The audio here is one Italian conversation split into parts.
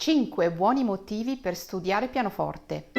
5 buoni motivi per studiare pianoforte.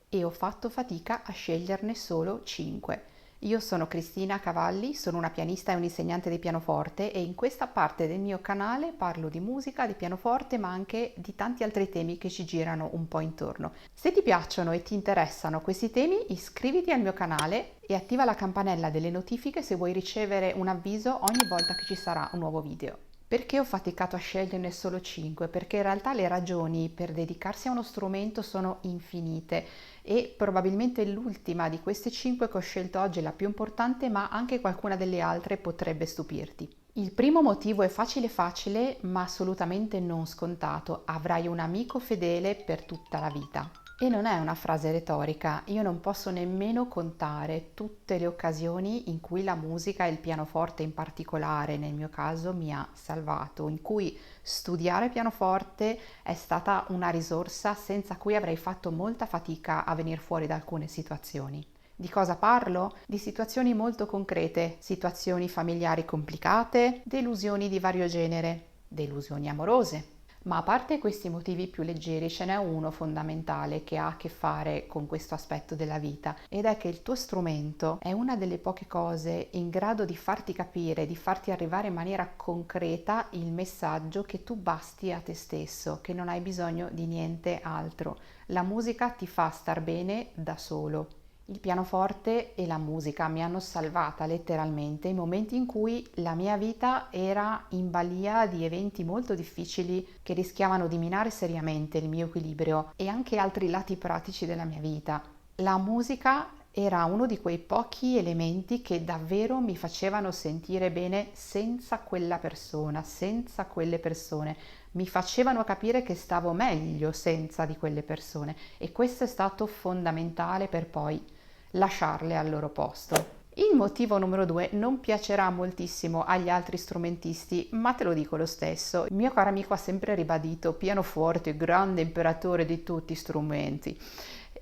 E ho fatto fatica a sceglierne solo 5. Io sono Cristina Cavalli, sono una pianista e un'insegnante di pianoforte e in questa parte del mio canale parlo di musica, di pianoforte, ma anche di tanti altri temi che ci girano un po' intorno. Se ti piacciono e ti interessano questi temi, iscriviti al mio canale e attiva la campanella delle notifiche se vuoi ricevere un avviso ogni volta che ci sarà un nuovo video. Perché ho faticato a sceglierne solo 5? Perché in realtà le ragioni per dedicarsi a uno strumento sono infinite e probabilmente l'ultima di queste 5 che ho scelto oggi è la più importante, ma anche qualcuna delle altre potrebbe stupirti. Il primo motivo è facile, ma assolutamente non scontato. Avrai un amico fedele per tutta la vita. E non è una frase retorica, io non posso nemmeno contare tutte le occasioni in cui la musica e il pianoforte in particolare, nel mio caso, mi ha salvato, in cui studiare pianoforte è stata una risorsa senza cui avrei fatto molta fatica a venire fuori da alcune situazioni. Di cosa parlo? Di situazioni molto concrete, situazioni familiari complicate, delusioni di vario genere, delusioni amorose. Ma a parte questi motivi più leggeri, ce n'è uno fondamentale che ha a che fare con questo aspetto della vita ed è che il tuo strumento è una delle poche cose in grado di farti capire, di farti arrivare in maniera concreta il messaggio che tu basti a te stesso, che non hai bisogno di niente altro. La musica ti fa star bene da solo. Il pianoforte e la musica mi hanno salvata letteralmente in momenti in cui la mia vita era in balia di eventi molto difficili che rischiavano di minare seriamente il mio equilibrio e anche altri lati pratici della mia vita. La musica era uno di quei pochi elementi che davvero mi facevano sentire bene senza quella persona, senza quelle persone. Mi facevano capire che stavo meglio senza di quelle persone e questo è stato fondamentale per poi lasciarle al loro posto. Il motivo numero 2 non piacerà moltissimo agli altri strumentisti, ma te lo dico lo stesso. Il mio caro amico ha sempre ribadito pianoforte, grande imperatore di tutti gli strumenti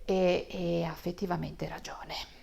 e ha effettivamente ragione.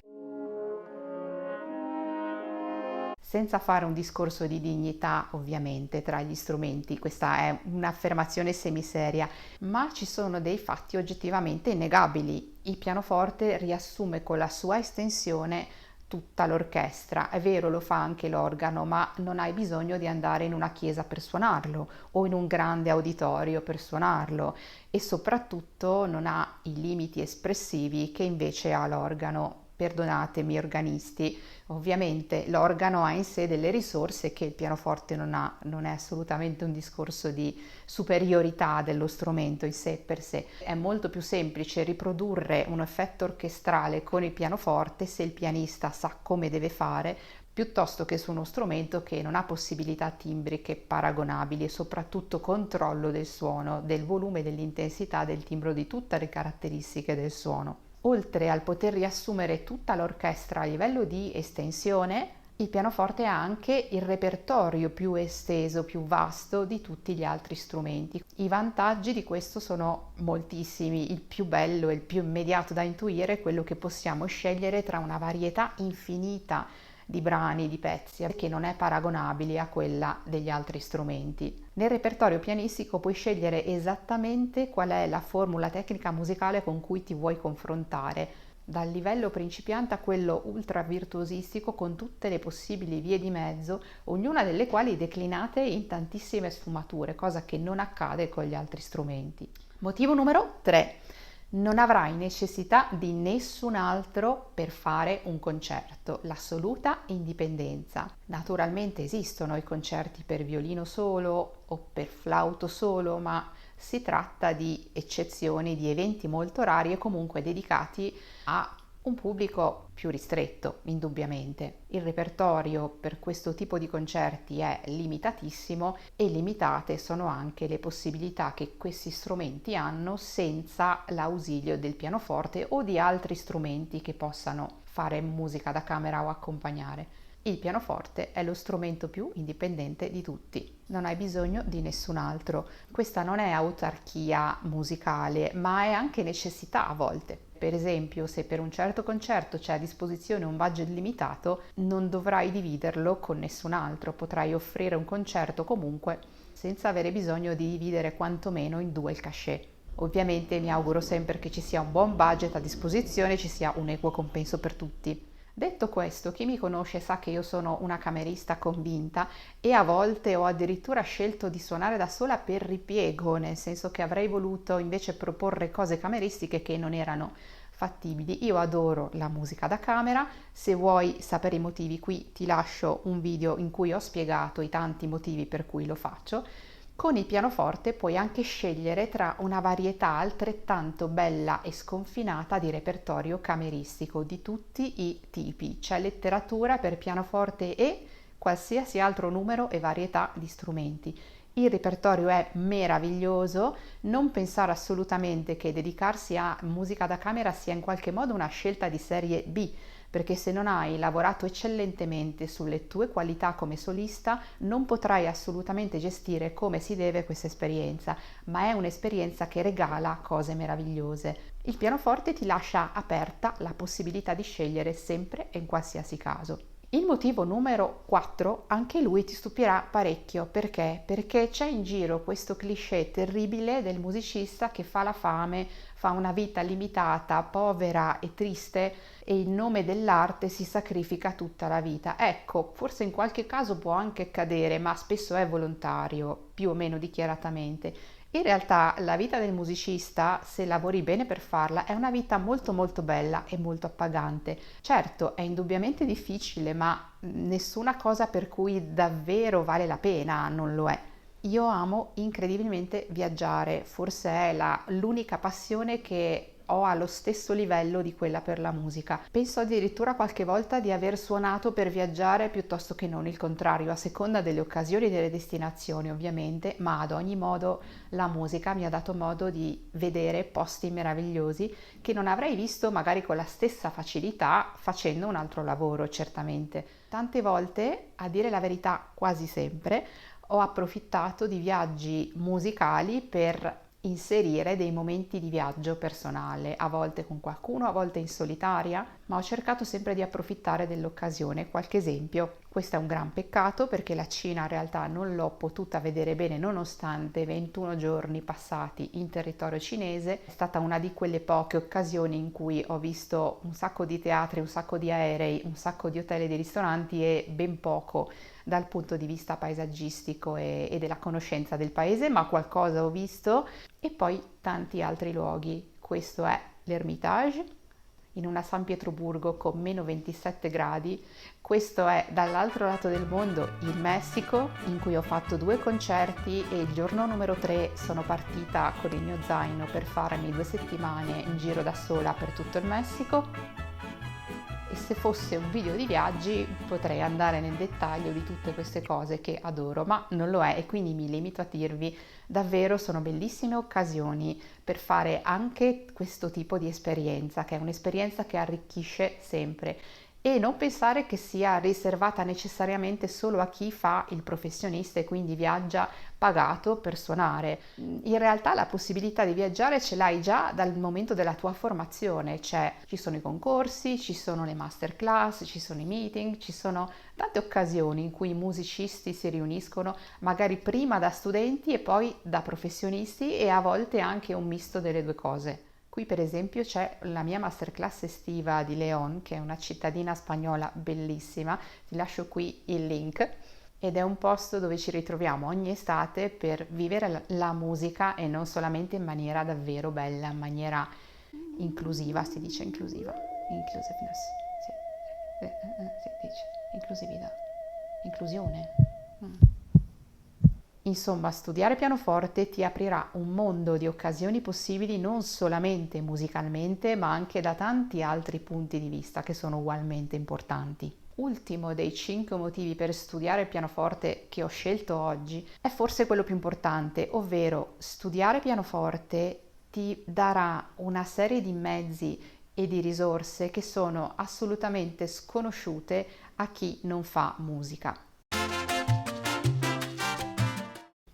Senza fare un discorso di dignità, ovviamente, tra gli strumenti, questa è un'affermazione semiseria, ma ci sono dei fatti oggettivamente innegabili. Il pianoforte riassume con la sua estensione tutta l'orchestra. È vero, lo fa anche l'organo, ma non hai bisogno di andare in una chiesa per suonarlo o in un grande auditorio per suonarlo e soprattutto non ha i limiti espressivi che invece ha l'organo. Perdonatemi organisti, ovviamente l'organo ha in sé delle risorse che il pianoforte non ha, non è assolutamente un discorso di superiorità dello strumento in sé per sé. È molto più semplice riprodurre un effetto orchestrale con il pianoforte se il pianista sa come deve fare, piuttosto che su uno strumento che non ha possibilità timbriche paragonabili e soprattutto controllo del suono, del volume, dell'intensità, del timbro, di tutte le caratteristiche del suono. Oltre al poter riassumere tutta l'orchestra a livello di estensione, il pianoforte ha anche il repertorio più esteso, più vasto di tutti gli altri strumenti. I vantaggi di questo sono moltissimi, il più bello e il più immediato da intuire è quello che possiamo scegliere tra una varietà infinita di brani, di pezzi, che non è paragonabile a quella degli altri strumenti. Nel repertorio pianistico puoi scegliere esattamente qual è la formula tecnica musicale con cui ti vuoi confrontare, dal livello principiante a quello ultra virtuosistico con tutte le possibili vie di mezzo, ognuna delle quali declinate in tantissime sfumature, cosa che non accade con gli altri strumenti. Motivo numero 3. Non avrai necessità di nessun altro per fare un concerto, l'assoluta indipendenza. Naturalmente esistono i concerti per violino solo o per flauto solo, ma si tratta di eccezioni, di eventi molto rari e comunque dedicati a un pubblico più ristretto, indubbiamente. Il repertorio per questo tipo di concerti è limitatissimo e limitate sono anche le possibilità che questi strumenti hanno senza l'ausilio del pianoforte o di altri strumenti che possano fare musica da camera o accompagnare. Il pianoforte è lo strumento più indipendente di tutti, non hai bisogno di nessun altro. Questa non è autarchia musicale, ma è anche necessità a volte. per esempio, se per un certo concerto c'è a disposizione un budget limitato, non dovrai dividerlo con nessun altro, potrai offrire un concerto comunque senza avere bisogno di dividere quantomeno in due il cachet. Ovviamente mi auguro sempre che ci sia un buon budget a disposizione e ci sia un equo compenso per tutti. Detto questo, chi mi conosce sa che io sono una camerista convinta e a volte ho addirittura scelto di suonare da sola per ripiego, nel senso che avrei voluto invece proporre cose cameristiche che non erano fattibili. Io adoro la musica da camera, se vuoi sapere i motivi qui ti lascio un video in cui ho spiegato i tanti motivi per cui lo faccio. Con il pianoforte puoi anche scegliere tra una varietà altrettanto bella e sconfinata di repertorio cameristico di tutti i tipi. C'è letteratura per pianoforte e qualsiasi altro numero e varietà di strumenti. Il repertorio è meraviglioso, non pensare assolutamente che dedicarsi a musica da camera sia in qualche modo una scelta di serie B, perché se non hai lavorato eccellentemente sulle tue qualità come solista, non potrai assolutamente gestire come si deve questa esperienza, ma è un'esperienza che regala cose meravigliose. Il pianoforte ti lascia aperta la possibilità di scegliere sempre e in qualsiasi caso. Il motivo numero 4, anche lui ti stupirà parecchio, perché? Perché c'è in giro questo cliché terribile del musicista che fa la fame, fa una vita limitata, povera e triste e in nome dell'arte si sacrifica tutta la vita. Ecco, forse in qualche caso può anche accadere, ma spesso è volontario, più o meno dichiaratamente. In realtà la vita del musicista, se lavori bene per farla, è una vita molto molto bella e molto appagante. Certo, è indubbiamente difficile, ma nessuna cosa per cui davvero vale la pena non lo è. Io amo incredibilmente viaggiare, forse è l'unica passione che ho allo stesso livello di quella per la musica. Penso addirittura qualche volta di aver suonato per viaggiare piuttosto che non il contrario, a seconda delle occasioni e delle destinazioni ovviamente, ma ad ogni modo la musica mi ha dato modo di vedere posti meravigliosi che non avrei visto magari con la stessa facilità facendo un altro lavoro, certamente. Tante volte, a dire la verità quasi sempre, ho approfittato di viaggi musicali per inserire dei momenti di viaggio personale, a volte con qualcuno, a volte in solitaria, ma ho cercato sempre di approfittare dell'occasione. Qualche esempio: questo è un gran peccato perché la Cina in realtà non l'ho potuta vedere bene nonostante 21 giorni passati in territorio cinese. È stata una di quelle poche occasioni in cui ho visto un sacco di teatri, un sacco di aerei, un sacco di hotel e di ristoranti e ben poco dal punto di vista paesaggistico e della conoscenza del paese, ma qualcosa ho visto, e poi tanti altri luoghi. Questo è l'Ermitage in una San Pietroburgo con meno 27 gradi. Questo è dall'altro lato del mondo, il Messico, in cui ho fatto 2 concerti e il giorno numero 3 sono partita con il mio zaino per farmi 2 settimane in giro da sola per tutto il Messico. E se fosse un video di viaggi potrei andare nel dettaglio di tutte queste cose che adoro, ma non lo è e quindi mi limito a dirvi davvero sono bellissime occasioni per fare anche questo tipo di esperienza, che è un'esperienza che arricchisce sempre. E non pensare che sia riservata necessariamente solo a chi fa il professionista e quindi viaggia pagato per suonare. In realtà la possibilità di viaggiare ce l'hai già dal momento della tua formazione, cioè ci sono i concorsi, ci sono le masterclass, ci sono i meeting, ci sono tante occasioni in cui i musicisti si riuniscono, magari prima da studenti e poi da professionisti e a volte anche un misto delle due cose. Qui per esempio c'è la mia masterclass estiva di León, che è una cittadina spagnola bellissima, ti lascio qui il link, ed è un posto dove ci ritroviamo ogni estate per vivere la musica e non solamente in maniera davvero bella, in maniera inclusiva, si dice inclusiva, inclusiveness, sì, si dice inclusività, inclusione. Insomma, studiare pianoforte ti aprirà un mondo di occasioni possibili non solamente musicalmente, ma anche da tanti altri punti di vista che sono ugualmente importanti. Ultimo dei 5 motivi per studiare il pianoforte che ho scelto oggi è forse quello più importante, ovvero studiare pianoforte ti darà una serie di mezzi e di risorse che sono assolutamente sconosciute a chi non fa musica.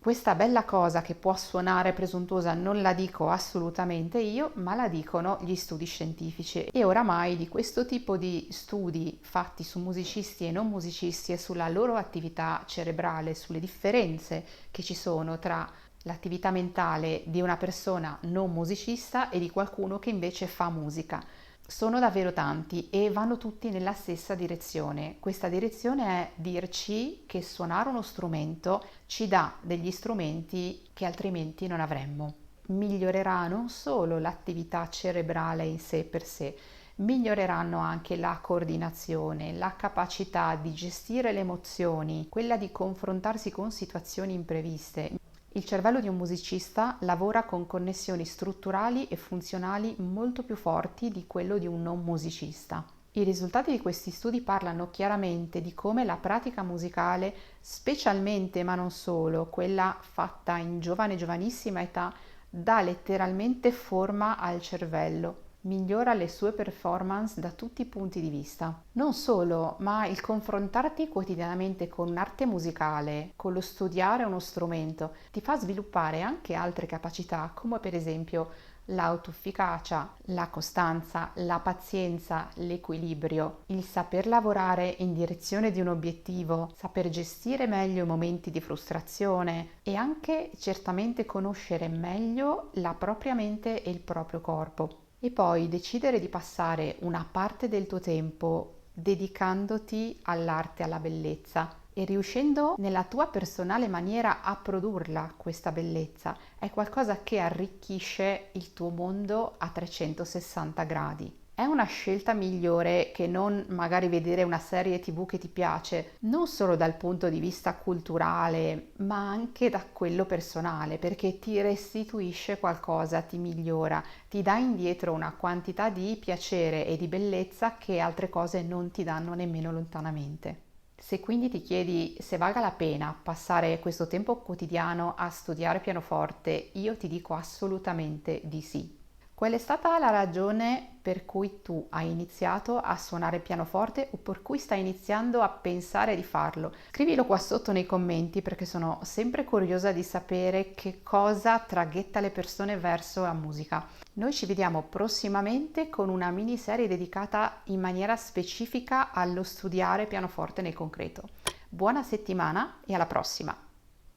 Questa bella cosa che può suonare presuntuosa non la dico assolutamente io, ma la dicono gli studi scientifici e oramai di questo tipo di studi fatti su musicisti e non musicisti e sulla loro attività cerebrale, sulle differenze che ci sono tra l'attività mentale di una persona non musicista e di qualcuno che invece fa musica. Sono davvero tanti e vanno tutti nella stessa direzione. Questa direzione è dirci che suonare uno strumento ci dà degli strumenti che altrimenti non avremmo. Migliorerà non solo l'attività cerebrale in sé per sé, miglioreranno anche la coordinazione, la capacità di gestire le emozioni, quella di confrontarsi con situazioni impreviste. Il cervello di un musicista lavora con connessioni strutturali e funzionali molto più forti di quello di un non musicista. I risultati di questi studi parlano chiaramente di come la pratica musicale, specialmente ma non solo, quella fatta in giovanissima età, dà letteralmente forma al cervello, migliora le sue performance da tutti i punti di vista. Non solo, ma il confrontarti quotidianamente con un'arte musicale, con lo studiare uno strumento, ti fa sviluppare anche altre capacità, come per esempio l'autoefficacia, la costanza, la pazienza, l'equilibrio, il saper lavorare in direzione di un obiettivo, saper gestire meglio i momenti di frustrazione e anche certamente conoscere meglio la propria mente e il proprio corpo. E poi decidere di passare una parte del tuo tempo dedicandoti all'arte, alla bellezza e riuscendo nella tua personale maniera a produrla questa bellezza è qualcosa che arricchisce il tuo mondo a 360 gradi. È una scelta migliore che non magari vedere una serie TV che ti piace, non solo dal punto di vista culturale, ma anche da quello personale, perché ti restituisce qualcosa, ti migliora, ti dà indietro una quantità di piacere e di bellezza che altre cose non ti danno nemmeno lontanamente. Se quindi ti chiedi se valga la pena passare questo tempo quotidiano a studiare pianoforte, io ti dico assolutamente di sì. Qual è stata la ragione per cui tu hai iniziato a suonare il pianoforte o per cui stai iniziando a pensare di farlo? Scrivilo qua sotto nei commenti perché sono sempre curiosa di sapere che cosa traghetta le persone verso la musica. Noi ci vediamo prossimamente con una miniserie dedicata in maniera specifica allo studiare pianoforte nel concreto. Buona settimana e alla prossima!